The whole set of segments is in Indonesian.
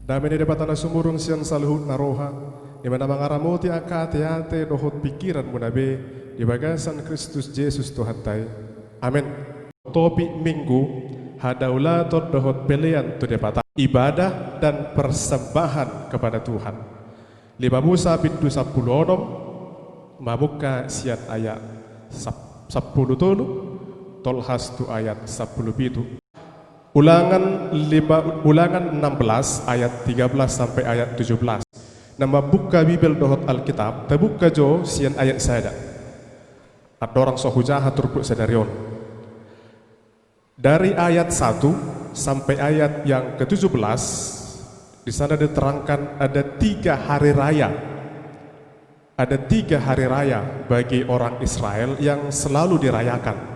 Damene de patana sumurung sian saluhut naroha, di mana mangaramuti akate dohot pikiran munabe di bagasan Kristus Yesus Tuhan tai. Amin. Topik minggu hadaulator dohot pelian tu de patana ibadah dan persembahan kepada Tuhan. Lima Musa pintu 10 onom mabuka siat ayat 10 tolu tolhas tu ayat 10 pitu. Ulangan 16 ayat 13 sampai ayat 17. Nama buka Bibel dohot Alkitab, terbuka jo sian ayat saya. Ada orang sohujaha turpuk sedarion. Dari ayat 1 sampai ayat yang ke-17, di sana diterangkan ada 3 hari raya. Ada 3 hari raya bagi orang Israel yang selalu dirayakan.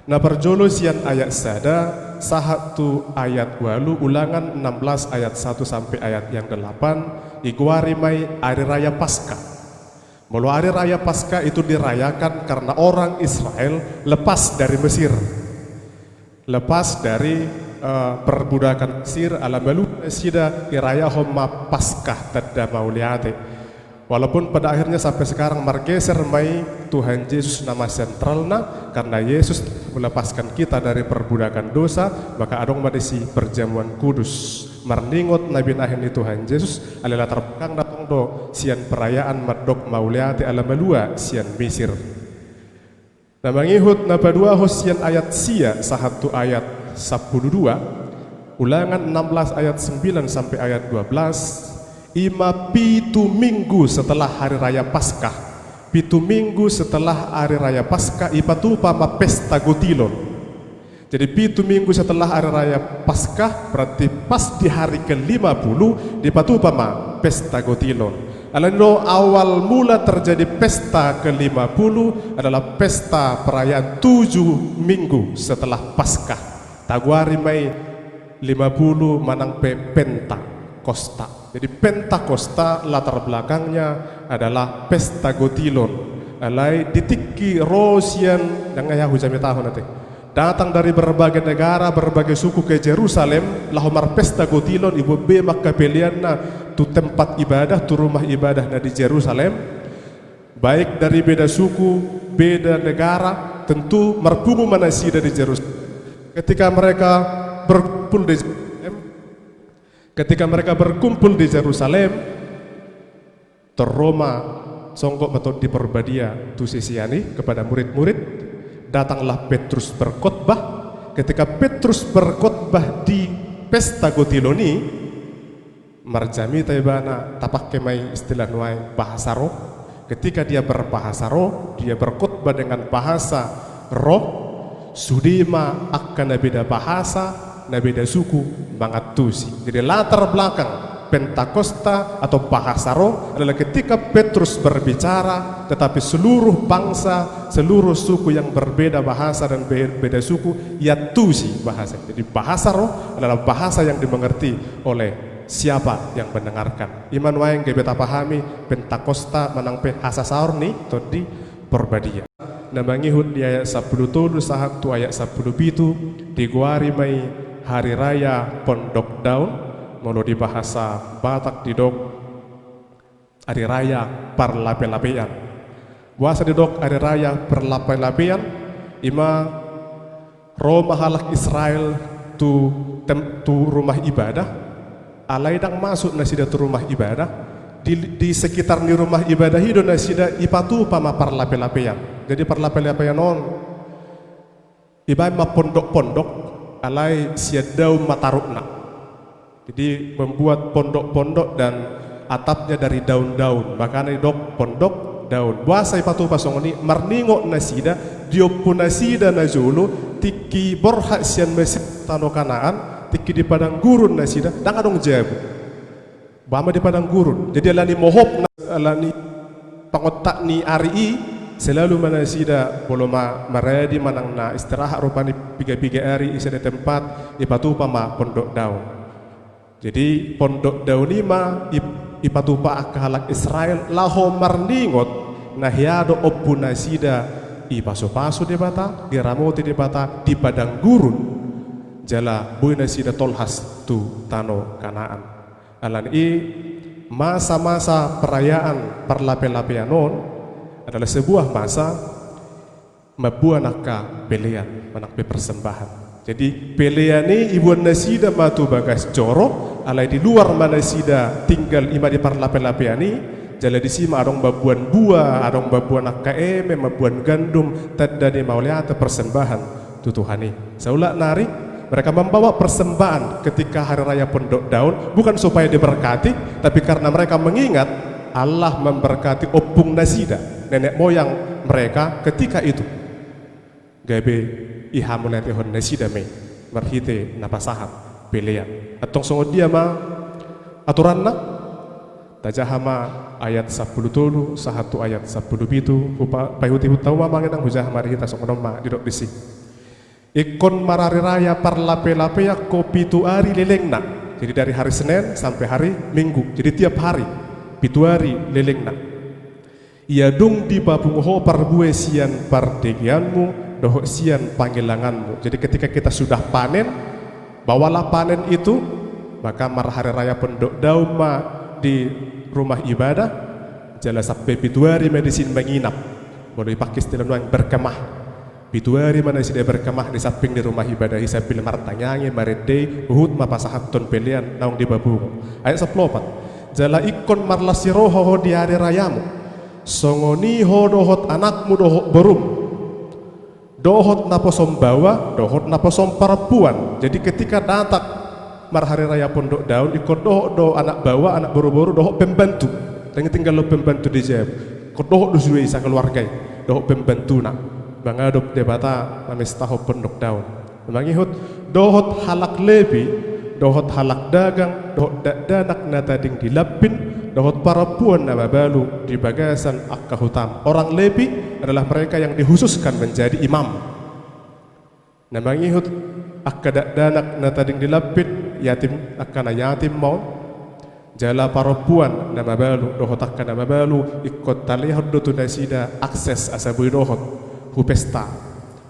Nah perjolo sian ayat sada sahatu ayat walu ulangan 16 ayat 1 sampai ayat yang 8 iguari mai hari raya Paskah. Mulu hari raya Paskah itu dirayakan karena orang Israel lepas dari Mesir, lepas dari perbudakan Mesir. Alamalu sida diraya homa Paskah tadda mauliate. Walaupun pada akhirnya sampai sekarang margeser mai Tuhan Yesus nama sentralna, karena Yesus melepaskan kita dari perbudakan dosa, maka adong madesi perjamuan kudus marningot nabi nahin Tuhan Yesus adalah terbelakang datang do sian perayaan madok mauliate ala malua sian Mesir. Nah mangihut napa dua hosian ayat sia sahatu ayat 12 ulangan 16 ayat 9 sampai ayat 12. Pitu minggu setelah hari raya Paskah, pitu minggu setelah hari raya Paskah ipatupa ma pesta gotilon. Jadi pitu minggu setelah hari raya Paskah berarti pas di hari ke-50 dipatupa ma pesta gotilon. Alano awal mula terjadi pesta ke-50 adalah pesta perayaan 7 minggu setelah Paskah. Taguari mai 50 manang penta Kosta. Jadi Pentakosta latar belakangnya adalah pesta gotilon. Alai ditiki rosian dengan Yahu jami tahun nanti. Datang dari berbagai negara, berbagai suku ke Jerusalem, lahomar pesta gotilon ibu be maka pilihanna tu tempat ibadah, tu rumah ibadah di Jerusalem. Baik dari beda suku, beda negara, tentu merpungu manasida di Jerusalem. Ketika mereka berkumpul di Jerusalem, terroma songgok betul di perbadia tu sisiani kepada murid-murid. Datanglah Petrus berkhotbah. Ketika Petrus berkhotbah di pesta gotiloni, marjami taibana tapak kemai istilah nuai bahasa roh. Ketika dia berbahasa roh, dia berkhotbah dengan bahasa roh. Sudima akan beda bahasa, beda suku mangatusi. Jadi latar belakang Pentakosta atau bahasa roh adalah ketika Petrus berbicara, tetapi seluruh bangsa, seluruh suku yang berbeda bahasa dan beda suku yatusi bahasa. Jadi bahasa roh adalah bahasa yang dimengerti oleh siapa yang mendengarkan. Iman waeng ke beta pahami Pentakosta menang bahasa saur nih tadi perbadia. Namangihut di ayat 10 tolu sahatu ayat 10 pitu diguari mai hari raya Pondok Daun, mulu di bahasa Batak didok hari raya Parlape-lapean. Buasa didok hari raya Parlape-lapean ima Roma halak Israel tu rumah ibadah, alaidang masuk nasida tu rumah ibadah. Di sekitar ni rumah ibadah hidup nasida ipatu pama Parlape-lapean. Jadi Parlape-lapean on ibadah ma pondok-pondok alai siadau matarukna. Jadi membuat pondok-pondok dan atapnya dari daun-daun, makanya dok pondok daun. Buasa ipatu pasongoni marningo nasida diopu nasida najulu tiki borha sian mesir tano Kanaan tiki di padang gurun nasida dang adong jabu bama di padang gurun. Jadi alani mohop alani pangotak ni ari selalu manasida boloma maradi manang na istirahat rupani piga-piga hari isa di tempat ipatupa ma pondok daun. Jadi pondok daun lima ipatupa akahalak Israel laho marningot nahiado opu nasida ipaso-paso di bata diramoti di bata di padang gurun jala buina sida tolhas tu tano Kanaan. Alan i masa-masa perayaan parlape-lapeanon adalah sebuah masa mabuan nakka pelean manakpe persembahan. Jadi pelean ini ibuan nasida matu bagas coro alai di luar manasida tinggal ima di parlape-lapean ini jala di sima adong babuan buah, adong babuan nakka mabuan gandum tadda di mauliata persembahan tutuhani. Saula nari mereka membawa persembahan ketika hari raya Pondok Daun bukan supaya diberkati, tapi karena mereka mengingat Allah memberkati opung nasida nenek moyang mereka ketika itu. Gabe ihamulat ihon nasida me marhite napasahat pilihan. Atong sungod dia ma aturan na tajahama ayat 10 tulu sahatu ayat 10 bitu pahuti hutawa manginang hujah marhita sungod ma didok disi. Ikon marari raya parlape-lape ya kopi tu hari lelengna. Jadi dari hari Senin sampai hari Minggu. Jadi tiap hari pitu hari lelengna. Ia dung di babungho parbue sian pardegianmu dohok sian panggilanganmu. Jadi ketika kita sudah panen, bawalah panen itu, maka mar hari raya Pondok Daun di rumah ibadah jala sampai pitu hari medisin menginap. Boleh pakai istilah yang berkemah. Bituari mana sida berkemah di samping di rumah ibadah isabil martanyangi marede uhud mapasahat ton pelian naung di babungu. Ayat 14 jala ikon marlasiroho di hari rayamu songoni ho dohot anakmu dohot berum dohot naposom bawa dohot naposom perempuan. Jadi ketika datang mar hari raya Pondok Daun ikon dohot do anak bawa anak boru-boru dohot pembantu dan tinggal lo pembantu di jeb kod dohot dusue isa keluarga dohot pembantu nak bangadop debata namistaho Pondok Daun. Mangihut dohot halak lebi, dohot halak dagang, dohot danak na tading dilapin, dohot perempuan na mabalu di bagasan akka hutam. Orang lebi adalah mereka yang dihususkan menjadi imam. Na mangihut akka danak na tading dilapin, yatim akka na yatim maun. Jala perempuan na mabalu, dohot akka na mabalu ikut talihod do tunasida akses asabui dohot. Pesta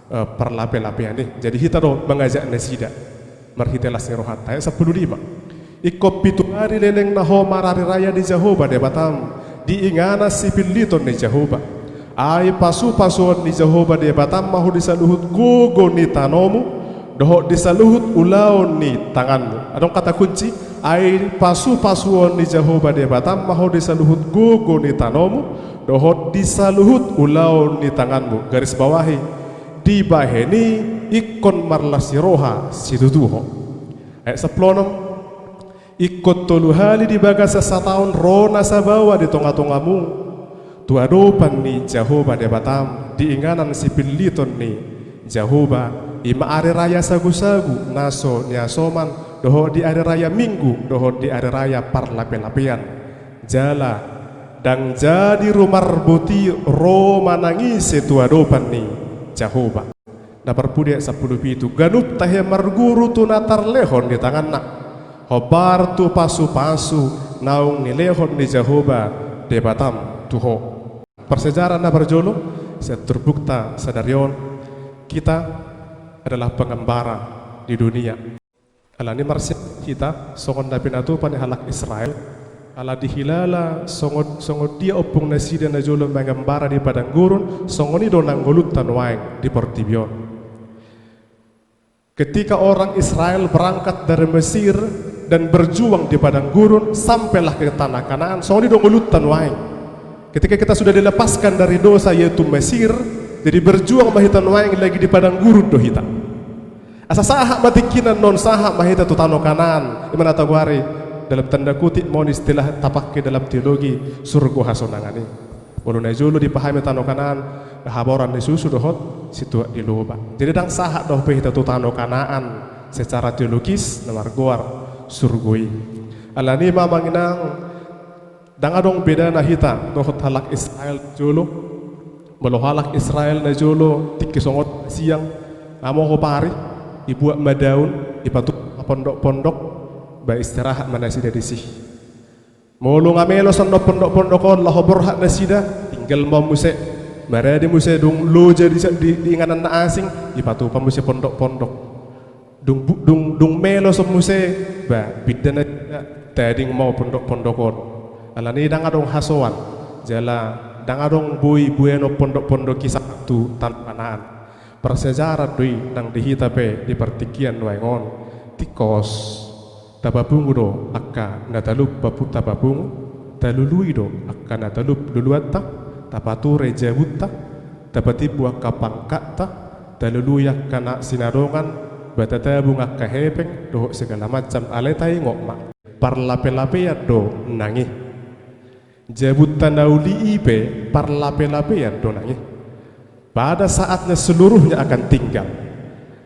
perlape-lapean nih. Jadi kita do mengajak nasida marhitelas rohat ayat 15 ikop pitu hari leleng naho marari raya di Jahoba de Batam diingana sipiliton di Jahoba ay pasu-pasuan di Jahoba de Batam mahu disaluhut gogo ni tanomu doho disaluhut ulaon ni tanganmu. Adong kata kunci ay pasu-pasuan di Jahoba de Batam mahu disaluhut gogo ni tanomu dohot disaluhut ulaun di tanganmu. Garis bawahi di baheni ikon marlasiroha situtuho. Ayat 16 ikut toluhali di bagasa satahun rona sabawa di tonga-tongamu tuadopan ni Jahoba de Batam diinganan sipiliton ni Jahoba ima ari raya sagu-sagu naso niasoman dohot di ari raya Minggu dohot di ari raya parlape-lapean jala dan jadi rumah buti Roma nangis tuadopan ni Jahoba. Na perpudia 10 itu ganup tahe marguru tu natar lehon di tangan nak hobar tu pasu-pasu naung ni lehon di Jahoba de Batam tuho. Persejarah na berjolo saya terbukta sadarion kita adalah pengembara di dunia. Alani marsi kita songon dapinatu pani halak Israel ala dihilala songod dia opung nasida na jolo mengembara di padang gurun songoni do nanggolut tanwaing di Portibion. Ketika orang Israel berangkat dari Mesir dan berjuang di padang gurun sampailah ke tanah Kanaan songoni do ngolut tanwaing. Ketika kita sudah dilepaskan dari dosa yaitu Mesir, jadi berjuang mahitan waing lagi di padang gurun do hita. Asa sahak matikinan non sahak mahita tu tanah Kanaan imana tawari dalam tanda kutip mohon istilah tapak ke dalam teologi surga hasonangani. Walau najulu dipahami tano Kanaan haboran di susu dohot situ di loba. Jadi dang sahak doh pehita tu tano Kanaan secara teologis namar goar surgoi. Alani mamanginang dang adong beda na hita dohot halak Israel jolo. Walau halak Israel na jolo tikisongot siang amo hopari ibuak madaun ipatu pondok-pondok ba istirahat manasida di sih. Mulu ngamelo sondo pondok-pondok lah berhak nasida tinggal mau muse marade muse dung lo jadi di inganan na asing ipatu pamuse pondok-pondok dung melo som muse ba bidana tading mau pondok-pondokon alani dang adong hasoan jala dang adong bui bueno pondok-pondok kisah tu tanpanaan persejarah doi dang dihita pe di pertikian waingon tikos tababungu do akka natalup bapu tababungu talului do akka natalup luluatta tapature jabutta tapatibu akka pangkatta taluluyak kana sinarongan batatabung akka hepeng do segala macam aletai ngokma parlape-lapean do nangi jabutta nauli ipe parlape-lapean do nangi pada saatnya seluruhnya akan tinggal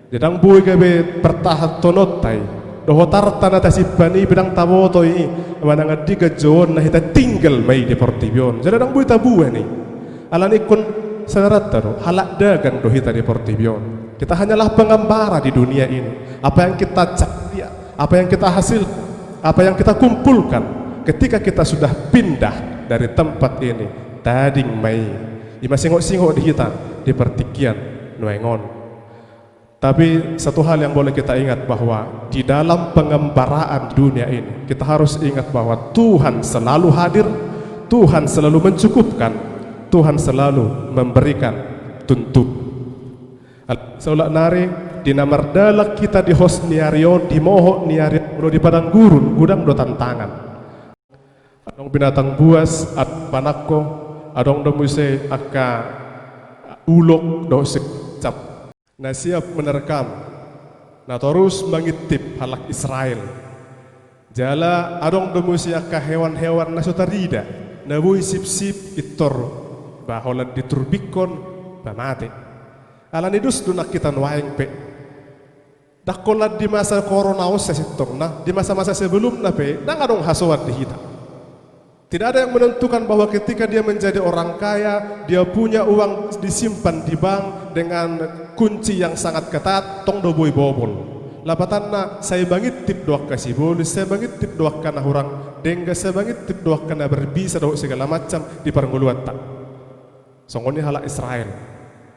dedang bui gabe pertahat tonotai dohotar tanah tasipani bidang tabotoi mana ngadiga jon nah kita tinggal mai di Portibion jadi dang bui tabu ni alani kun sadarat taro halak dagang dohita di Portibion kita hanyalah pengembara di dunia ini apa yang kita cari apa yang kita hasil apa yang kita kumpulkan ketika kita sudah pindah dari tempat ini tading mai ima singok-singok di kita di pertikian nuengon. Tapi satu hal yang boleh kita ingat bahwa di dalam pengembaraan dunia ini kita harus ingat bahwa Tuhan selalu hadir, Tuhan selalu mencukupkan, Tuhan selalu memberikan tuntut. Seolah nari di namardalak kita di hos niarion di moho niarion di padang gurun gudang do tantangan. Adong binatang buas at panakko adong do muse akka ulok do sekcap na siap menerkam na terus mengitip halak Israel jala adong do muse akka hewan-hewan na sotarida na bui sip-sip itor baholan diturbikon pamate alani dus dunak kita nuaing pe dakolat di masa corona sa sitorna di masa-masa sebelumnya pe nang adong hasawat di hita. Tidak ada yang menentukan bahwa ketika dia menjadi orang kaya, dia punya uang disimpan di bank dengan kunci yang sangat ketat, tong do boy bobol. Lapatanna saya bangit tip doak kasih bolis, saya bangit tip doak kana orang dengga, saya bangit tip doak kana berbisa doak segala macam di paranguluan tak. Songoni halak Israel.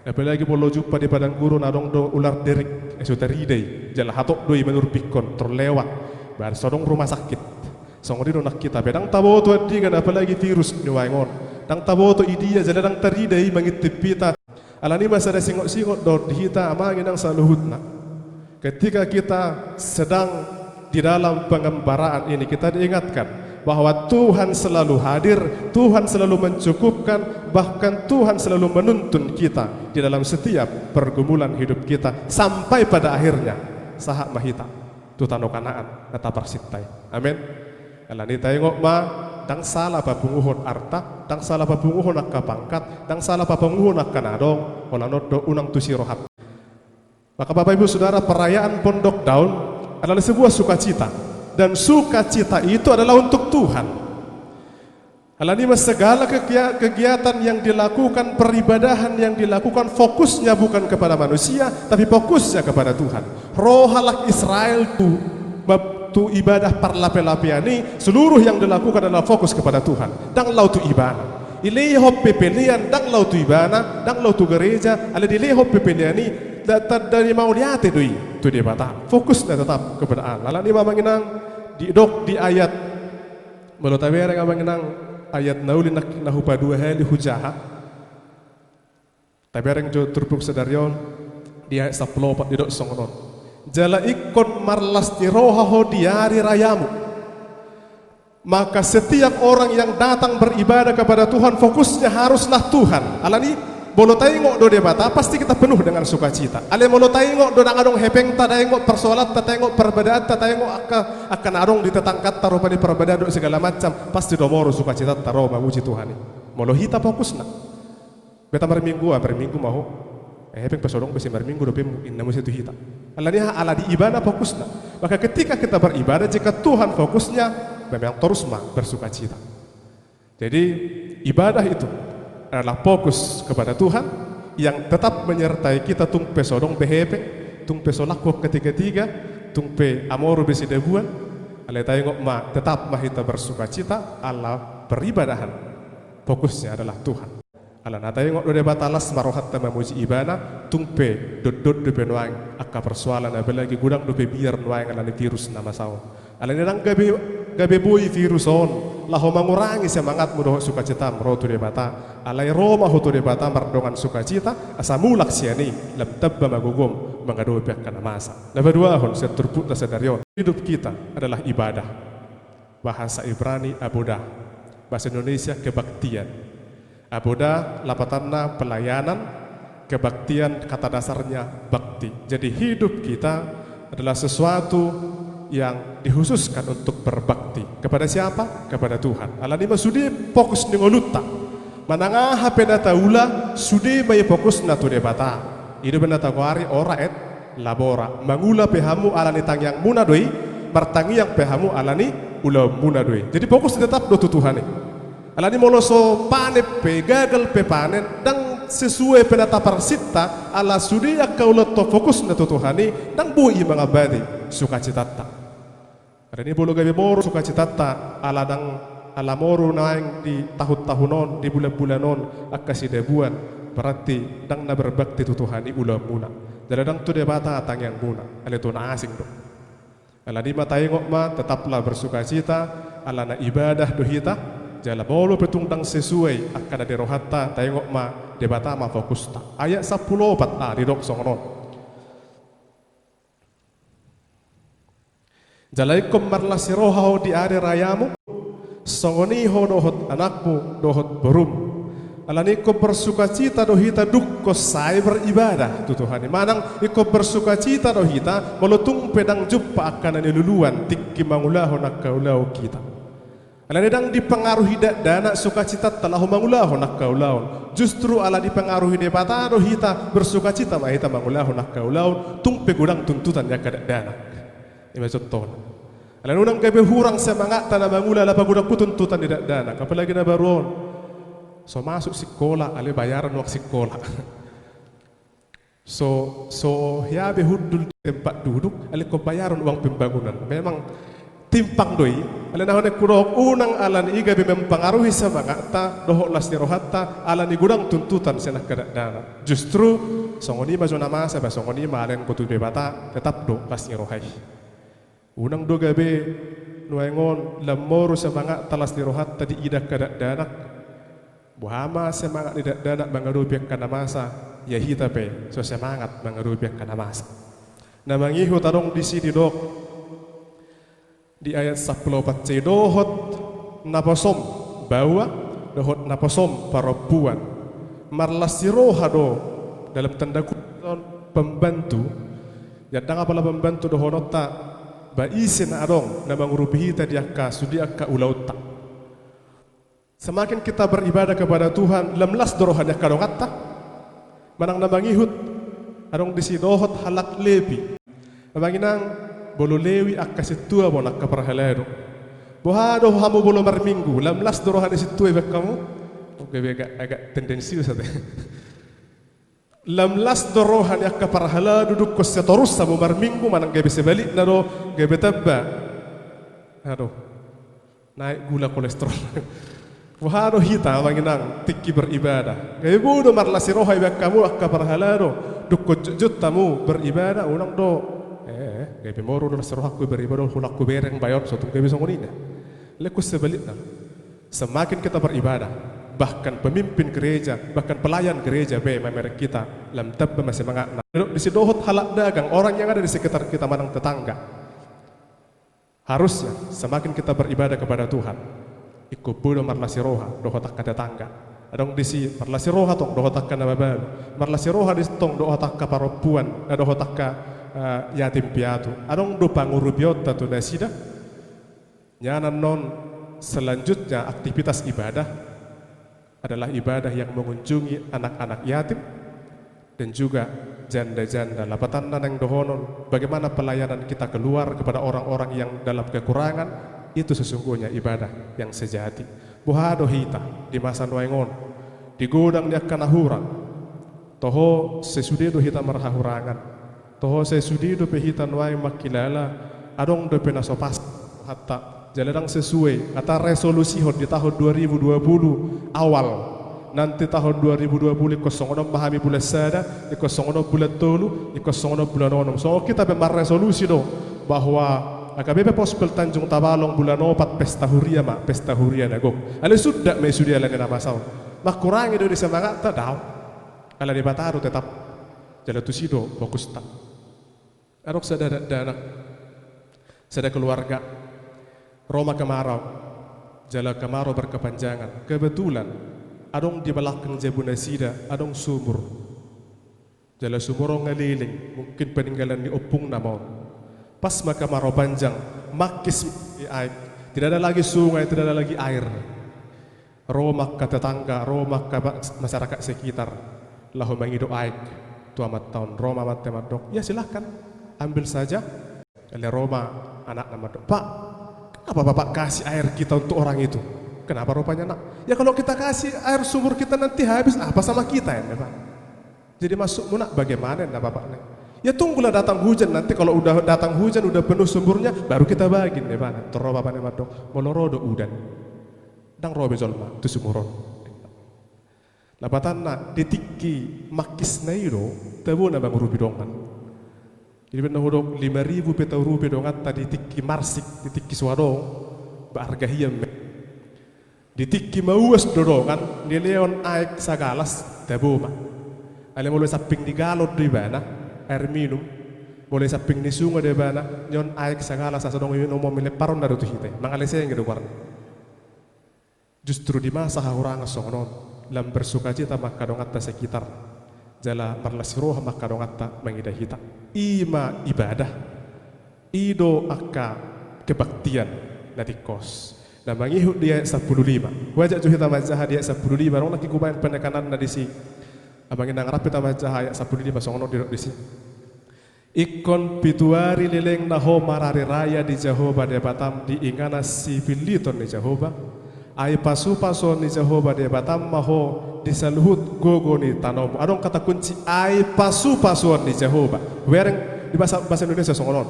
Apalagi bolo jumpa di padang gurun adong do ular derik, esoteridei, jala hatok doi menurpikon terlewat, bar sodong rumah sakit. Songori nak kita bedang taboto adigan apalagi virus ni waingon dang taboto idia jala dang taridai mangitip pita alani masa ada singok-singok do dihita amangin ang saluhutna ketika kita sedang di dalam pengembaraan ini kita diingatkan bahwa Tuhan selalu hadir, Tuhan selalu mencukupkan, bahkan Tuhan selalu menuntun kita di dalam setiap pergumulan hidup kita sampai pada akhirnya sahak mahita tutano kanaan nata persitai amin. Alani tayong ma dang salah papunguhon arta, dang salah papunguhon akka pangkat, dang salah papunguhon akka nadong, olanod do unang tusirohat. Maka Bapak Ibu Saudara, perayaan Pondok Daun adalah sebuah sukacita dan sukacita itu adalah untuk Tuhan. Alani mas segala kegiatan yang dilakukan, peribadahan yang dilakukan fokusnya bukan kepada manusia, tapi fokusnya kepada Tuhan. Roh halak Israel tu ibadah parlape-lapeani seluruh yang dilakukan adalah fokus kepada Tuhan dang lau tu ibadah ilihop pepelian dang lau tu ibadah dang lau tu gereja ala dilihop pepeliani dari mau liate doi tu dia bata fokusnya tetap kepada Allah. Lani mamanginang di dok di ayat melotabere mamanginang ayat nauli nahupa dua hali hujaha tabereng jo turpuk sedarion dia saplopat di dok songonon jala ikon marlas di rohaho di hari rayamu. Maka setiap orang yang datang beribadah kepada Tuhan fokusnya haruslah Tuhan. Alani bolo tayong do debata pasti kita penuh dengan sukacita. Ale bolo tayong do nang adong hepeng ta tayong persoalan ta tayong perbedaan ta tayong akan adong ditetangkat taro pa di perbedaan do segala macam pasti do moro sukacita taro mamuji Tuhan. Molo hita fokusna. Beta minggu mau hepeng pasodong besi minggu do pem inamu situ hita. Alaniha ala di ibadah fokusnya. Maka ketika kita beribadah jika Tuhan fokusnya memang terus bersuka cita. Jadi ibadah itu adalah fokus kepada Tuhan yang tetap menyertai kita tung pesodong behepe, tung pesolako ketiga-tiga, tung pe amoru besi debuan. Ale tayong ma tetap mahita bersuka cita ala peribadahan. Fokusnya adalah Tuhan. Ala natayong do batalas marohat ta memuji ibadah tungpe dot penuang akka persoalan apalagi gudang do biar nuang ala virus nama sao ala nang gabi gabe bui viruson laho mengurangi semangatmu doho sukacita merotu de bata alai roma hotu de bata mardongan sukacita asamulak siani lam tabba magugum mangado pihak kana masa laba dua hon seturput sedarion hidup kita adalah ibadah. Bahasa Ibrani abodah, bahasa Indonesia kebaktian. Abodah lapatanna pelayanan, kebaktian kata dasarnya bakti. Jadi hidup kita adalah sesuatu yang dikhususkan untuk berbakti kepada siapa? Kepada Tuhan. Alani sudi fokus ningoluta. Manangaha penata ula sudi mai fokus na tu debata. Hidup penata kuari ora et labora. Mangula pehamu alani tangyang muna doi, martangi yang pehamu alani ula muna doi. Jadi fokus tetap do Tuhan. Alani moloso pane pe gagal pe panen dan sesuai penata parsita ala sudi akaula to fokus na Tuhani dan bui mangabadi sukacitata. Ada ini bolo gabe moro sukacitata ala dang ala moro naing di tahun-tahunon di bulan-bulanon akasi debuan berarti dang na berbakti tu Tuhani ula muna. Jadi dang tu debata atang yang muna. Ale tu na asing do. Ala di mata ingok ma tetaplah bersukacita ala na ibadah dohita jala bolo petungdang sesuai akan ada rohata tayengok ma debata ma fokus ta. Ayat 10 di dok songonon. Jalai marla sirohau di ade rayamu songoni ho dohot anakmu dohot berum alani ko bersukacita dohita dukko sai beribadah tu Tuhan manang iko bersukacita dohita molotung pedang jumpa akan luluan tikki mangulahu nakaulau kita alani dang dipengaruhi dana sukacita telah mangulahu nakaulau justru ala dipengaruhi debata dohita bersukacita mahita mangulahu nakaulau tumpe gudang tuntutan ya kada dana. Ini contoh. Alam unang gabe hurang semangat tanah mangula lapa budak kutuntutan tidak dana. Apalagi na baron. So masuk sekolah, ale bayaran waktu sekolah. So ya behudul tempat duduk, ale ko bayaran uang pembangunan. Memang timpang doi. Ale nahone kurok unang alan iga be mempengaruhi semangat ta dohok lasni rohatta alan igudang tuntutan senah kada dana. Justru songoni ma zona masa ba songoni ma alen kutu bebata tetap do lasni rohai. Unang do gabe nuengon lamoro semangat talas di rohat tadi idak kada danak buhama semangat tidak danak mangarupiak kana masa ya hita pe so semangat mangarupiak kana masa namangihu tarong di sini dok di ayat 14 dohot napasom bawa dohot napasom parapuan marlasiroha do dalam tanda kutip pembantu ya dang apalah pembantu dohonota ba isin adong na mangurupihi tadi akka sudi akka ulauta. Semakin kita beribadah kepada Tuhan lemlas dorohannya kadongatta manang namangihut adong disidohot halak lebi namanginang bolo lewi akka situa mo nakka parhalado bohado hamu bolo marminggu lemlas dorohan disitua ibak kamu oke agak tendensius ate lamlas dorohan yakka parhala duduk ko setorus sabu marminggu manang gabe sebalik na do gabe tabba aduh naik gula kolesterol wahado hita manginang tikki beribadah gabe bodo marlasi roha ibak kamu akka parhala do duk ko jut tamu beribadah unang do gabe moro do roha ku beribadah hulak ku bereng bayon sotung gabe songoninya leku sebalik na semakin kita beribadah bahkan pemimpin gereja, bahkan pelayan gereja merek kita lam tabba masih mangakna. Di sidohot halak dagang orang yang ada di sekitar kita manang tetangga. Harusnya semakin kita beribadah kepada Tuhan, ikut bodo marlasi roha dohotak ka tetangga. Adong disi marlasi roha tong dohotak ka nababal. Marlasi roha di tong dohotak ka parapuan, dohotak ka yatim piatu. Adong do pangurubiota tu nasida. Nyanan non selanjutnya aktivitas ibadah adalah ibadah yang mengunjungi anak-anak yatim dan juga janda-janda lapatan nanang dohonon. Bagaimana pelayanan kita keluar kepada orang-orang yang dalam kekurangan, itu sesungguhnya ibadah yang sejati. Buhado hita di masa nuengon di gudang dia kanahurang toho sesudido hita marhahurangan toho sesudido pehita nuai makilala adong do penasopas hatta jalan sesuai kata resolusi di tahun 2020 awal nanti tahun 2020 kosongono pahami bulan sada kosongono bulan tolu kosongono bulan onom so kita memang resolusi do bahwa Akabepe pospel Tanjung Tabalong bulan 4 pesta huria mak, pesta huria nagok. Ale sudah me sudia lani nama sao. Mak kurangi do di semangat ta daw. Ala di Bataro tetap jala tusido fokus tak. Arok sadada anak, sada keluarga Roma kemarau, jala kemarau berkepanjangan. Kebetulan adong di belakang Jabuna Sida, adong sumur. Jala sumur ngeliling, mungkin peninggalan di opung namon. Pas maka kemarau panjang, makis air. Tidak ada lagi sungai, tidak ada lagi air. Roma ke tetangga, Roma ke masyarakat sekitar, lahu mengido air. Tuamat tahun Roma mati madok. Ya silahkan, ambil saja. Oleh Roma anak nama dok. Pak, kenapa bapak kasih air kita untuk orang itu? Kenapa rupanya nak? Ya kalau kita kasih air sumur kita nanti habis, apa sama kita ya Pak? Jadi masuk nak bagaimana ya bapak? Ya tunggulah datang hujan, nanti kalau udah datang hujan udah penuh sumurnya baru kita bagi ya Pak. Terus bapak nih dok, molorodo udan. Dang robe jolma tu sumuron. Lapatan nak ditiki makis nairo tabu na bang rubi dongan. Jadi benar hodok 5.000 peta rubi dongan tadi ditiki marsik ditiki suadong berharga hiam. Ditiki mauas dodongan di leon aik sagalas tabu ma. Ale mulai saping di galot di bana air minum. Mulai saping di sungai di bana nyon aik sagalas asadong minum mau mileparon dari tu hite. Mangalese yang gitu warna. Justru di masa orang songonon lam bersukacita maka dongata sekitar jala marlasiroh maka dongata mengidah hita ima ibadah ido akka kebaktian natikos dan mangihut dia 15 wajak juhita majah dia 15 rong laki kubayan penekanan na disi abangin nang rapita majah ayat 15 songono di disi ikon pituari lileng naho marari raya di Jehovah de Batam di ingana sipiliton di Jehovah ay pasu-paso ni Jehovah de Batam maho disaluhut gogo ni tanom. Adong kata kunci ay pasu-paso ni Jehovah. Wereng di bahasa Indonesia songonon.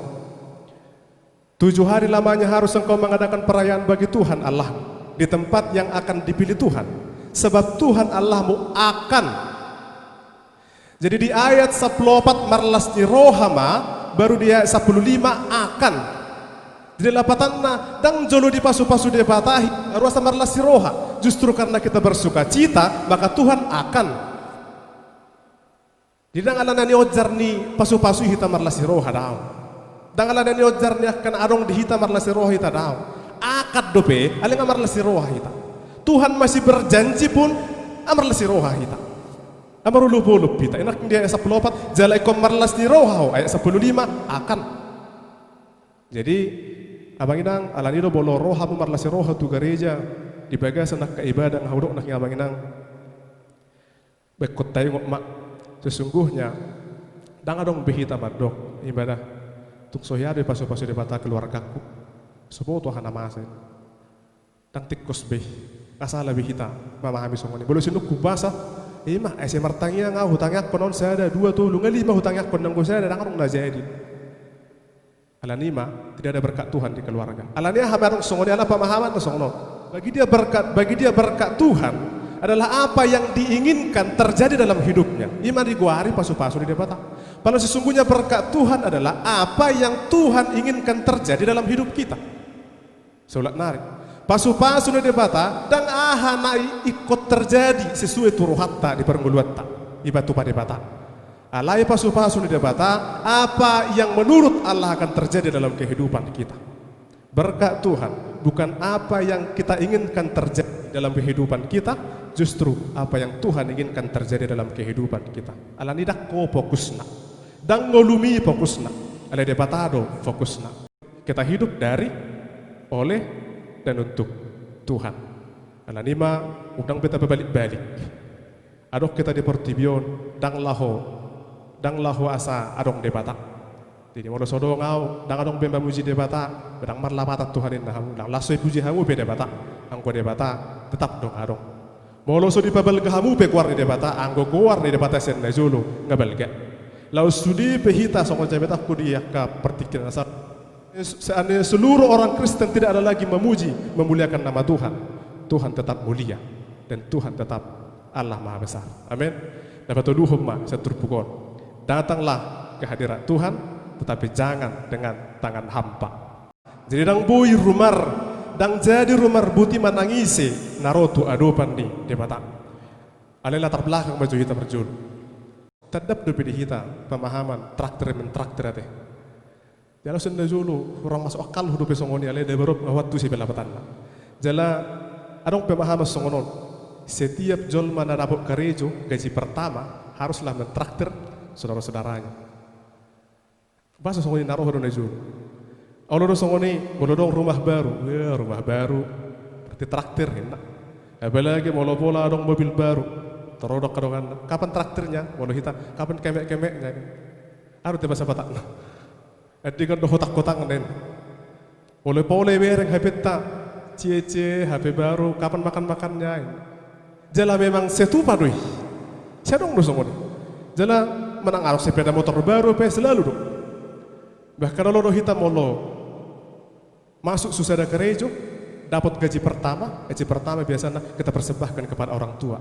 7 hari lamanya harus engkau mengadakan perayaan bagi Tuhan Allah di tempat yang akan dipilih Tuhan. Sebab Tuhan Allahmu akan. Jadi di ayat 14 marlas di rohama baru di ayat 15 akan. Jadi lapatanna dang jolo di pasu-pasu dia batahi ruasa marlasi roha. Justru karena kita bersuka cita maka Tuhan akan. Di dang alana ni ojar ni pasu-pasu hita marlasi roha daw. Dang alana ni ojar ni akan arong di hita marlasi roha hita daw. Akad dope aling marlasi roha hita. Tuhan masih berjanji pun marlasi roha hita. Amarulup-ulup hita. Enak dia ayat 14 jalai kom marlasi roha ayat 15 akan. Jadi abang inang alanido bolo roha mu marlasi roha tu gereja di bagasan nak ibadah ngahudok nak abang inang bekot tayo mak sesungguhnya dang adong behita madok ibadah tuk soyade pasu-pasu di bata keluargaku semua Tuhan namasen dang tikos beh asala behita memahami semua ini boleh sinuk kubasa mah ese martangnya ngau hutangnya konon saya ada 2 tuh lu 5 hutangnya konon saya ada dang arong na jadi alanima tidak ada berkat Tuhan di keluarga. Alania habarong songoni ala pemahaman to songno. Bagi dia berkat Tuhan adalah apa yang diinginkan terjadi dalam hidupnya. Ima diguari pasu-pasu di debata. Padahal sesungguhnya berkat Tuhan adalah apa yang Tuhan inginkan terjadi dalam hidup kita. Saulat nari. Pasu-pasu di debata dan ahanai ikut terjadi sesuai turuhatta di pernguluatta. Ibatu pada debata. Alai pasu-pasu di debata apa yang menurut Allah akan terjadi dalam kehidupan kita. Berkat Tuhan bukan apa yang kita inginkan terjadi dalam kehidupan kita, justru apa yang Tuhan inginkan terjadi dalam kehidupan kita. Alani dakko fokusna dan ngolumi fokusna alai debatado fokusna. Kita hidup dari, oleh dan untuk Tuhan. Alanima udang beta berbalik-balik. Adok kita di Portibion dang lahu asa adong debata. Jadi mau sodo ngau dang adong bemba muji debata, bedang marlapata Tuhanin nahamu, dang lasoi puji hamu be debata, angko debata tetap dong adong. Mau lo so di pabel gahamu pe kuar ni debata, angko kuar ni debata sen na julu ngabelga. Lau sudi pehita songo jabeta ku dia ka pertikiran asal. Seandainya seluruh orang Kristen tidak ada lagi memuji, memuliakan nama Tuhan, Tuhan tetap mulia dan Tuhan tetap Allah Maha Besar. Amin. Dapat tuduhum ma seturpukon. Datanglah ke hadirat Tuhan, tetapi jangan dengan tangan hampa. Jadi dang boy rumar, dang jadi rumar buti manangisi narotu adopan di mata. Ale latar belakang baju kita berjul. Tadap dopi di kita pemahaman traktir mentraktir ate. Jala senda julu orang masuk akal hidup songoni ale deberop waktu si belapatan. Jala adong pemahaman songonon. Setiap jol mana dapat karejo gaji pertama haruslah mentraktir saudara-saudaranya. Bahasa songoni naruh do julu. Kalau do songoni bolodong rumah baru, ya rumah baru berarti traktir hendak. Apalagi mau pola adong mobil baru. Terodok kadongan kapan traktirnya? Mau kita kapan kemek-kemeknya? Harus tiba sahabat. Adi kan do kotak-kotak nen. Pole-pole bereng HP tak, cie HP baru, kapan makan-makannya? Jala memang setupa doi. Saya dong dosong jala menang arus sepeda motor baru pe selalu dong. Bahkan kalau do hitam molo masuk susah ada gerejo, dapat gaji pertama biasanya kita persembahkan kepada orang tua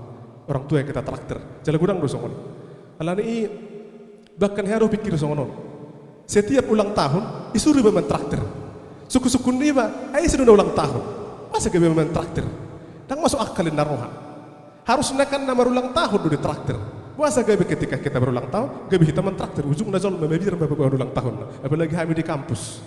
yang kita traktir. Jala gudang dosong alani bahkan harus pikir songonon. Setiap ulang tahun disuruh mentraktir. Suku-suku ini ayo sudah ulang tahun. Masa gawe mentraktir? Dan masuk akalin naroha. Harusnya kan nama ulang tahun udah traktir. Masa gawe ketika kita berulang tahun, gawe kita mentraktir. Ujung nazal memebir beberapa ulang tahun. Apalagi kami di kampus.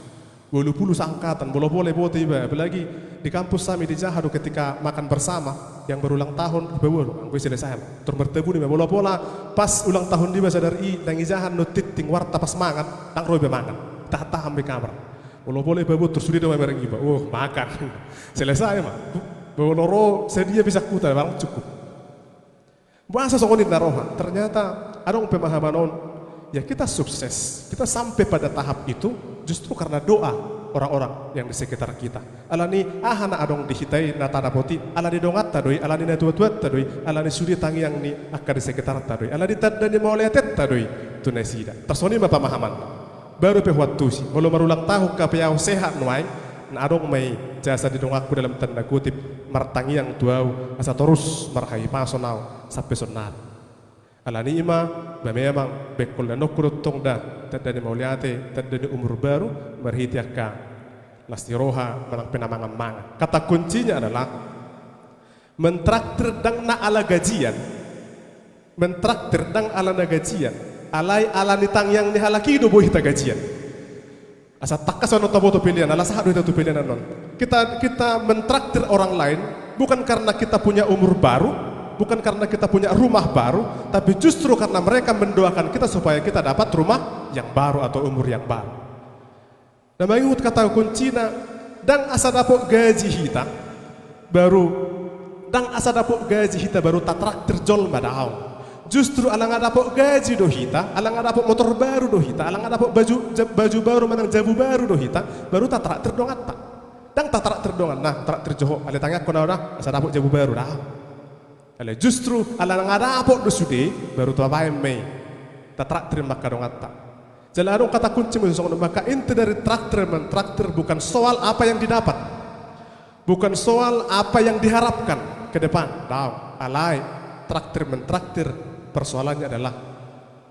Bolu puluh sangkatan, boleh tiba. Apalagi di kampus kami di Jahadu ketika makan bersama yang berulang tahun bawolo, gue selesai. Terus bertemu di bola pas ulang tahun di masa dari nang ijahan notit ting warta pas mangan, tang robe mangan. Tahan di kamar. Boleh bawa terus sudah mereng iba. Oh makan, selesai mah. Bawa loro sedia bisa kuta, bang cukup. Bahasa sokonin naroha. Ternyata ada pemahaman on. Ya kita sukses, kita sampai pada tahap itu justru karena doa orang-orang yang di sekitar kita. Alani ahana adong dihitai nata napoti, alani dongat tadoi, alani natuat tadoi, alani suri tangi yang ni akan di sekitar tadoi, alani tadani mau liatet tadoi, tu nasida. Tersoni ma pemahaman. Baru pe waktu si, belum berulang tahun kapiau sehat nuai, na adong mai jasa didongakku dalam tanda kutip martangi yang tuau asa terus marhai pasonau sampai sonat. Alani ima memang bekol dan nokurut tongda tadani mauliate tadani umur baru berhitiaka lastiroha menang penamangan manga. Kata kuncinya adalah mentraktir dang na ala gajian, mentraktir dang ala na gajian, alai ala nitang yang nihalaki do boh hita gajian. Asa takas ono taboto pilihan, ala sahadu itu pilihan non. Kita mentraktir orang lain bukan karena kita punya umur baru. Bukan karena kita punya rumah baru, tapi justru karena mereka mendoakan kita supaya kita dapat rumah yang baru atau umur yang baru. Dan mengikut kata kuncinya, dang asa dapok gaji hita baru tatraktir jol madao. Justru alang dapok gaji do hita, alang dapok motor baru do hita, alang dapok baju baru menang jabu baru do hita, baru tatraktir dongat tak. Dang tatraktir dongan, nah traktir joho, ale tangak kona ora asa dapok jabu baru dah. Ale justru ala ngada apok do sude baru tua bae mei tatraktir maka dong atta. Jalan kata kunci musong maka inti dari traktir mentraktir bukan soal apa yang didapat, bukan soal apa yang diharapkan ke depan. Tahu alai traktir mentraktir persoalannya adalah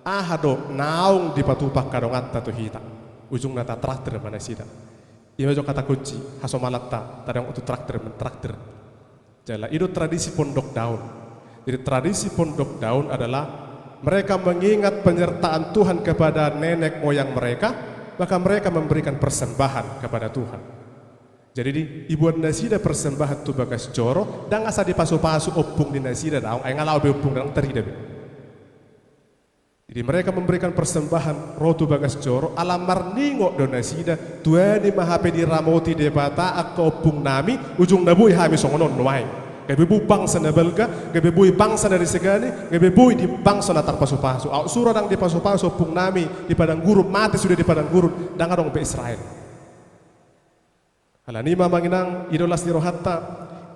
ahado naung di patupak kadong atta tu hita ujung nata traktir mana sida. Iya jo kata kunci hasomalatta tadang untuk traktir mentraktir. Jala itu tradisi pondok daun. Jadi tradisi pondok daun adalah mereka mengingat penyertaan Tuhan kepada nenek moyang mereka, maka mereka memberikan persembahan kepada Tuhan. Jadi di ibuan nasida persembahan tu bagas joro, dan asa dipasu-pasu opung di nasida daun, ay ngalau be opung daun terida. Jadi mereka memberikan persembahan rotu bagas joro alamar ningo do nasida tuani mahape di ramoti debata ak opung nami ujung nabui hami songonon nuai. Gabebu bangsa na belga, gabebu bangsa dari segani, gabebu di bangsa na tarpasu-pasu. Au surah dang di pasu-pasu opung nami di padang gurun mati sudah di padang gurun dang adong be Israel. Alanima manginang idolas dirohatta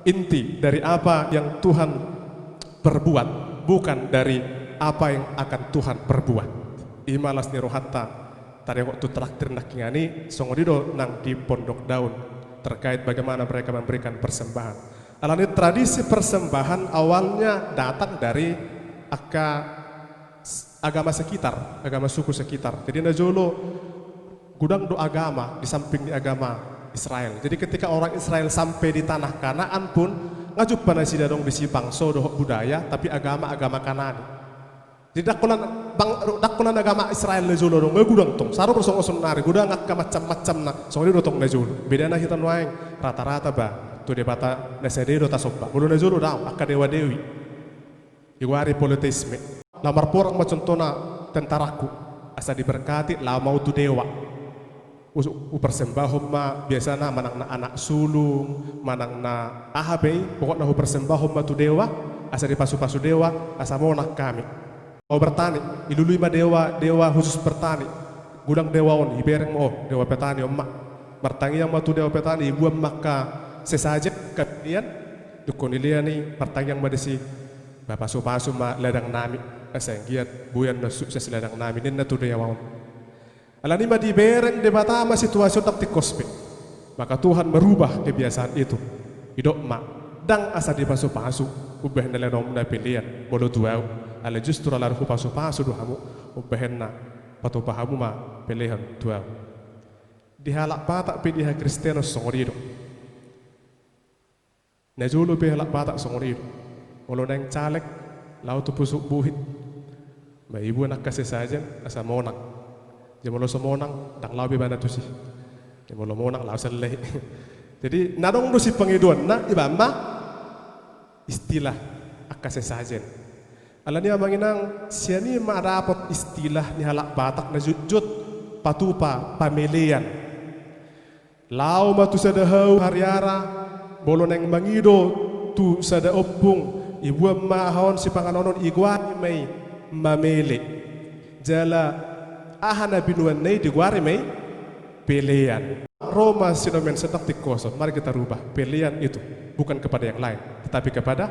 inti dari apa yang Tuhan perbuat bukan dari apa yang akan Tuhan perbuat. Imalas ni rohatta tadi waktu traktir nak ngani songodido nang di pondok daun terkait bagaimana mereka memberikan persembahan. Alani tradisi persembahan awalnya datang dari agama sekitar, agama suku sekitar. Jadi najolo gudang do agama di samping di agama Israel. Jadi ketika orang Israel sampai di tanah Kanaan pun ngajuk pada si dadong bisi bangso doh budaya tapi agama Kanaan. Jadi dakulan agama Israel le jolo dong gudang tong saru kosong kosong nari gudang ngak macam-macam na songri do tong le jolo. Beda na hitan waeng rata-rata ba tu de bata nesede do tasobba. Bulu le jolo daw akka dewa dewi. Iwari politisme. Lamar porang macontona tentaraku asa diberkati la mau tu dewa. Persembahom ma biasana manang na anak sulung, manang na ahabe, pokoknya persembahom ma tu dewa, asa dipasu-pasu dewa, asa mau nak kami. Mau bertani, ilului ma dewa khusus bertani. Gudang dewa on, ibereng mo dewa petani omma. Bertangi yang ma tu dewa petani, ibu maka sesajen kalian, dukun ilian ni, bertangi yang ma desi, bapasu-pasu ma ledang nami, asa yang giat buyan na sukses ledang nami, nina tu dewa on. Alani ma dibereng de batama situasi tak tikospe. Maka Tuhan merubah kebiasaan itu. Hidup ma dang asa di pasu-pasu ubah na lenom na pilihan bolo tuau. Ala justru ala ruhu pasu-pasu do hamu ubah na patu pahamu ma pilihan tuau. Dihalak patak pilih Kristiano songorido. Najulu bihalak patak songorido. Bolo neng caleg lau tu pusuk buhit. Ma ibu nak kasih saja asa monang. Jemolo semonang tak labi bana tu sih. Jemolo monang lau seleh. Jadi nadong tu si pengiduan na ibamba istilah akase sajen. Alani amanginang siani ma dapat istilah ni halak batak na jujut patupa pamilian. Lau ma tu sada hau hariara bolo neng mangido tu sada opung ibu ma haon si panganonon igwani mai mamele. Jala ahana binuan nei di guari mai pilihan. Roma sinomen sedang tikoson. Mari kita rubah pilihan itu bukan kepada yang lain, tetapi kepada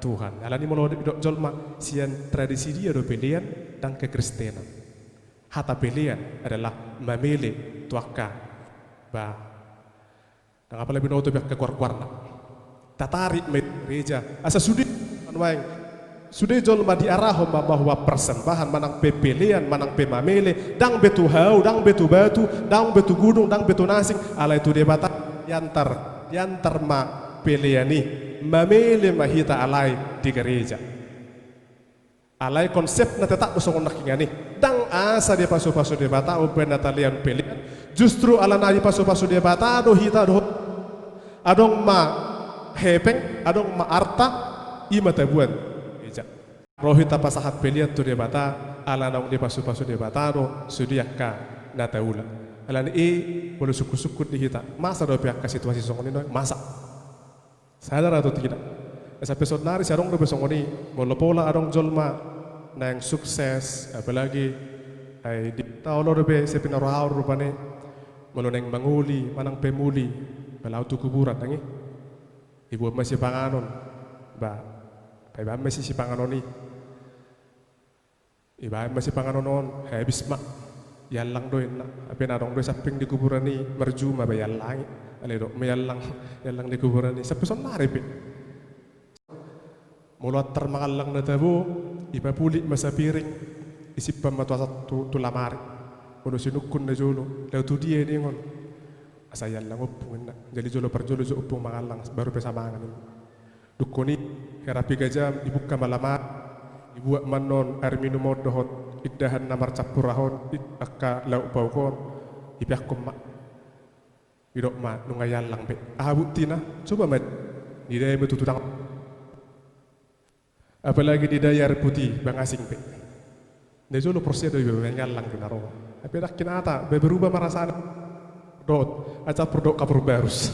Tuhan. Alani mau dok jolma sian tradisi dia do pilihan dan kekristenan. Hata pilihan adalah memilih tuaka ba. Dan apa lebih noto biak kekuar-kuarna. Tatarik gereja asa sudi anwaeng. Sudah jolma diarahom bahwa persembahan manang pepilian, manang pemamele, dang betu hau, dang betu batu, dang betu gunung, dang betu nasing, ala itu debata yantar ma piliani, mamele mahita alai di gereja. Alai konsep na tetap usong nakingani, dang asa dia pasu-pasu debata open natalian pilihan, justru ala na pasu-pasu debata do hita do adong ma hepeng, adong ma arta ima tabuan. Rohita pasahat peliat tu debata ala naung di pasu-pasu debataro sudiaka nataula. Ala ni bolu suku-suku di kita. Masa do pihak ka situasi songoni no masa. Sadar atau tidak? Sa episode nari sarong do besongoni molopola arong jolma na yang sukses apalagi ay di taulo do be sepinaraw rupane molo neng manguli manang pemuli balau tu kuburan tangi. Ibu masih panganon ba Iba masih si panganoni. Iba masih panganonon habis mak yalang doin na ape narong do saping di kuburan ni merjuma ba yalang ale do yalang di kuburan ni sape son nare pe mulat termangalang na tabo iba puli masa piring isip pamatu satu tulamari kono sinukun na jolo law tu dia ni ngon asa yalang opung na jadi jolo perjolo jo opung mangalang baru pesamangan dukoni herapi gajam dibuka malamar ibu manon air minum dohot iddahan namar capurahon akka lau baukon ipiak koma idok ma nungayal lang be ahabutina coba mat di daya betul tutang apalagi di daya air putih bang asing be nejo lo prosedo ibu nungayal lang dinaro tapi dak kinata be berubah marasana dot aca produk kapur barus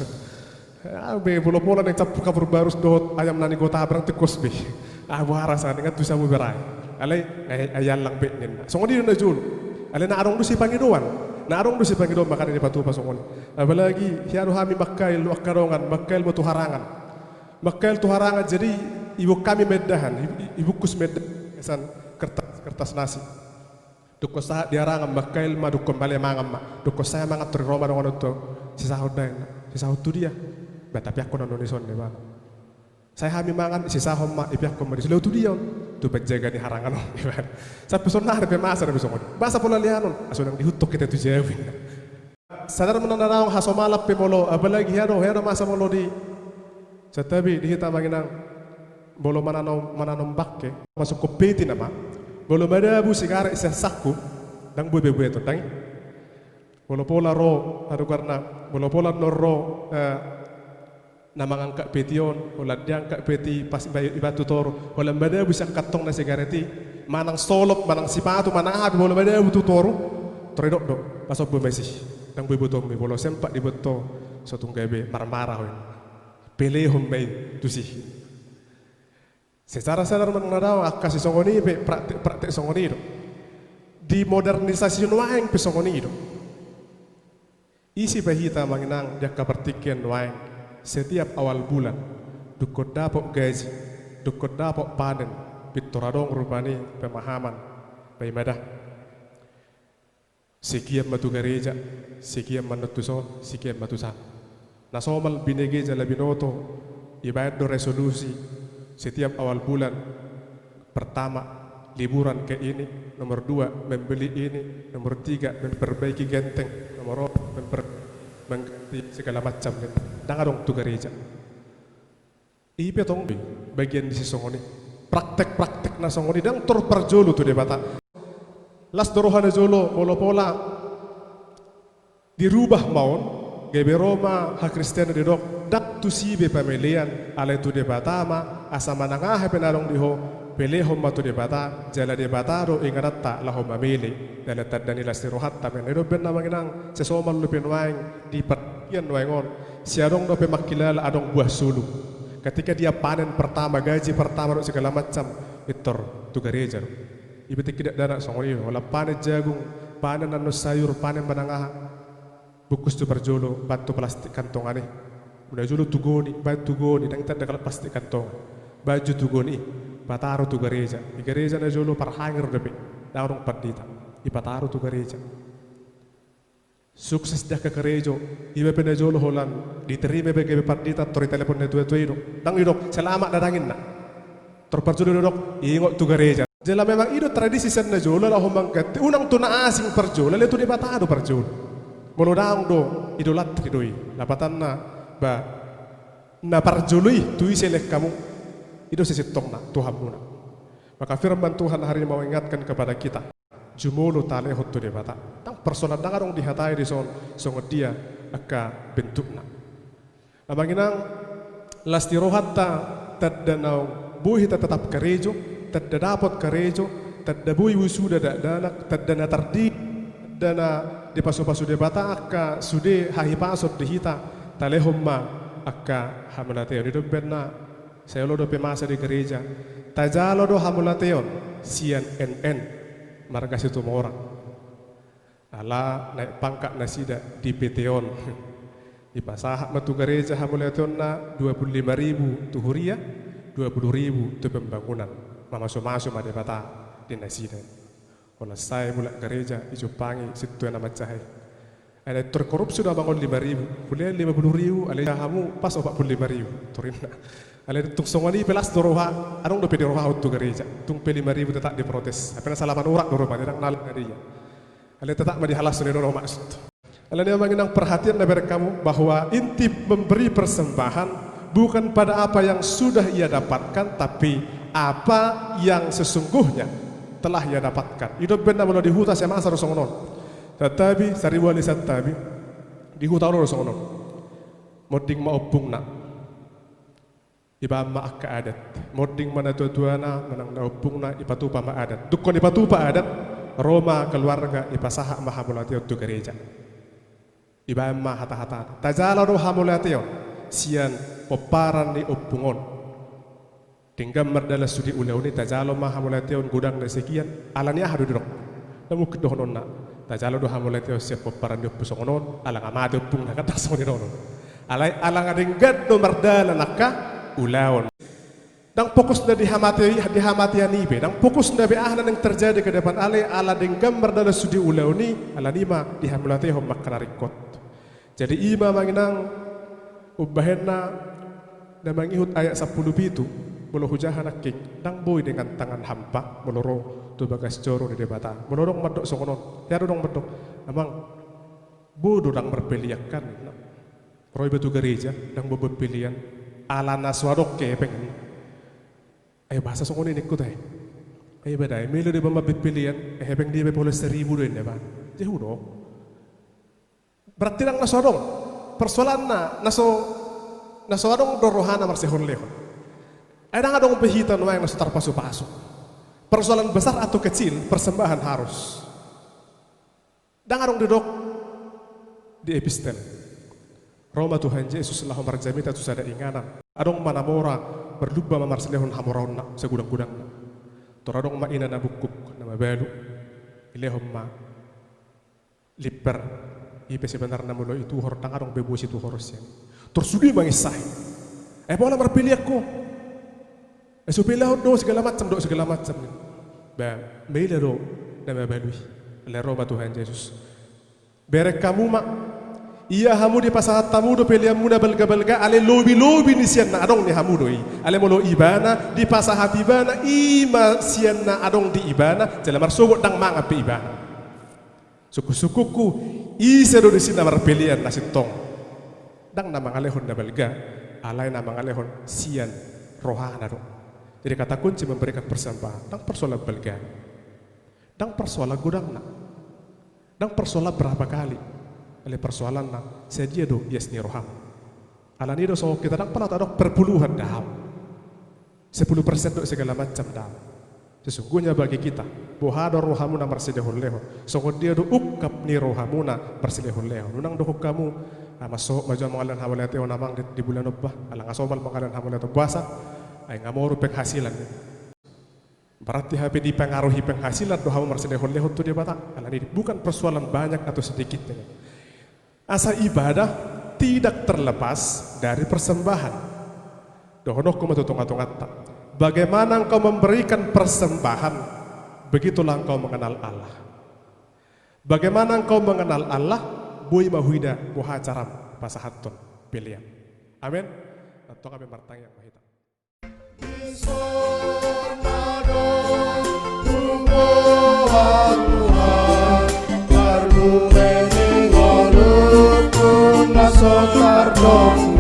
be bola-bola yang capur kapur barus dot ayam nani gota abrang tekos be wara sa dengan tu sabu berai alai ayal lang be nen songoni na jul alai na arong du si pangidoan na arong du si pangidoan maka ni patu pasongoni apalagi hiaru hami makkail lu akarongan makkail mo tuharangan makkail tuharangan jadi ibu kami meddahan ibu kus meddahan kesan kertas nasi dukko sa diarangan makkail ma dukko bale mangam ma dukko saya mangat tur roma ngono to si sahod tu dia tapi aku nonton son de ba saya hami mangan si sahom ma ipiak ko mari tu dia tu penjaga ni harangan sa personar be masa be songon basa pola lianon aso nang dihutok kita tu jawi sadar menandaang hasomalap pemolo apalagi hero masa molo di setabi di hita manginang bolo mananom bakke masuk kopeti nama bolo madabu sigara isa sakku dang bube to dang bolo pola ro adu karena bolo pola norro nama ngangkat petion wala diangkat peti pas ibatu toro wala madabu sak katong na sigareti manang solop manang sipatu manang abi bolo madabu tu toro tredok do pasok bu mesih dang bu botom mi bolo sempak di boto sotung gabe marmarah hoy pele hombei tu sih secara sadar mengenal akasi songoni be praktek songoni do di modernisasi nuaeng pe songoni do isi bahita manginang dia kapertikian nuaeng setiap awal bulan dukot dapok gaji dukot dapok panen pitoradong rupani pemahaman baimadah sekian batu gereja sekian manatuso sekian batusan nasomal binegeja labinoto ibadah do resolusi setiap awal bulan pertama liburan ke ini, nomor 2 membeli ini, nomor 3 memperbaiki genteng, nomor 4 mengganti segala macam dan dong tu gereja ipe tong bagian di sisongoni praktek-praktek na songoni dan terperjolo tu debata las dorohana jolo bolo pola dirubah maun gebe Roma ha Kristiano di dok dak tu sibe pamelian ale tu debata ma asa manangah penarong diho pelehom matu debata jala debata ro ingaratta lahom mamili dala tadani lasirohat tamen edo ben namanginang sesomal lupin waing di pertian waingon siarong do pemakilal adong buah sulu ketika dia panen pertama gaji pertama segala macam itor tu gereja ibetik tidak dana songoni wala panen jagung panen anu sayur panen manangah bukus tu berjolo batu plastik kantong aneh udah jolo tugoni batu tugoni dan kita dekat plastik kantong baju tugoni pataro tu gereja di gereja na jolo parhangir depe daurong pardita ipataro tu gereja sukses dah ke gereja ibe pena jolo holan diterima bege pardita tori telepon na tuwe tuwe dang idok selamat datangin na terperjolo dok ingot tu gereja jela memang itu tradisi sen na jolo lah homang kat unang tuna asing perjolo le tu di pataro perjolo molodang do idolatri doi lapatan na ba na parjului tu iselek kamu itu sesitong na Tuhan muna maka firman Tuhan hari ini mau ingatkan kepada kita jumolo tale hotu de bata tang personal dangarong dihatai di son dia aka bentukna amanginang lasti rohatta taddanau buhi tetap gerejo tadda dapat gerejo tadda buhi wisuda danak taddana tardi dana di pasu-pasu debata akka sude hahi pasot dihita talehomma akka hamulateon itu benna saya lo do pemasa di gereja tajalo do hamulateon sian NN marga situ orang ala naik pangkat nasida di PTon di pasah matu gereja hamulateon na 25.000 tu huria 20.000 tu pembangunan masuk-masuk ma debata di nasida wala saya mulai gereja ijupangi situ nama cahaya ada terkorup sudah bangun 5.000 boleh 50.000 ada kamu pas 45.000 turina ada tung songani pelas doroha adong do pedi roha untuk gereja tung pe 5.000 tetap diprotes apa salaman urak doro pa dirang nal gereja ada tetap ma dihalas ni doro maksud ada dia mengenang perhatian dari kamu bahwa inti memberi persembahan bukan pada apa yang sudah ia dapatkan tapi apa yang sesungguhnya telah ia dapatkan. Hidup benar mulai dihutas yang masa rosonon. Tetapi sariwali satabi dihutas rosonon. Moding maupung nak. Iba ma akka adat. Moding mana tuana menang naupung na ipatupa ma adat. Dukon ipatupa adat Roma keluarga ipasaha mahamulati untuk gereja. Iba ma hata-hata. Tajala ro hamulati sian peparan di upungon. Tinggal merdala sudi ulauni tajalo mahamulateon gudang na sekian alania hadu dirok namu kedohonon na tajalo do hamulateo siap peparan di pusongonon alang amade pung na kata soni nono alai alang ading gaddo merdala nakka ulaon dang fokus na dihamati anibe dang fokus na biahna yang terjadi ke depan ale ala dengam merdala sudi ulauni ala nima dihamulateo makanarikot jadi ima manginang ubahenna na mangihut ayat 10 itu bolo hujahan akik dang boy dengan tangan hampa meloro tu bagas coro di debata melorong medok songonon ya dong medok amang bodoh dang berpiliakan. Roy batu gereja dang bobot pilihan ala naswadok kepeng. Bahasa songkon ini ikut badai melo de bambit pilihan hepeng dia bepoles 1000 doin ya ba. Jauh do. Berarti dang naswadong persoalan naswadong do rohana marsehon lehon. Ada dong pehitan yang naso terpasu-pasu. Persoalan besar atau kecil persembahan harus. Dan adong duduk di epistel. Roma Tuhan Yesus lah marjamita tu sada inganan. Adong manamora berluba mamarselehon hamorona segudang-gudang. Toradong ma ina nabukuk nama balu. Ilehom ma liper. Ipe sebentar namulo itu hor dang adong bebusi tu horosnya. Tersudi mangisai. Bola berpilih aku. Supaya do segala macam. Ba, mele do nama balui. Le Roma Tuhan Yesus. Berek kamu mak iya hamu di pasahat tamu do peliamu na balga ale lobi ni sian na adong ni hamu doi ale molo ibana di pasahat ibana ima sian na adong di ibana jala marsogo dang manga pe ibana suku-sukuku isa do di sina marpelian na sitong dang na mangalehon na balga alay na mangalehon sian rohana do. Jadi kata kunci memberikan persembahan dang persoalan balga dang persoalan gudang na dang persoalan berapa kali oleh persoalan na saja do yasni roham alani do so kita dang pernah tadok perpuluhan daham 10% do segala macam daham sesungguhnya bagi kita bohado rohamuna marsidehon lehon so dia do ukap ni rohamuna marsidehon lehon nunang do kamu masuk maju mangalan hamalate onamang di bulan obah alang asomal mangalan hamalate puasa ay ngamoru penghasilan. Berarti HP dipengaruhi penghasilan doa marsedehon lehon tu dia bata. Alani bukan persoalan banyak atau sedikit. Asa ibadah tidak terlepas dari persembahan. Dohonoh kuma tutung-atungat. Bagaimana engkau memberikan persembahan, begitulah engkau mengenal Allah. Bagaimana engkau mengenal Allah, bui mahuida buha caram pasahaton pilihan. Amin. Atau kami bertanya mahita. Sotar dong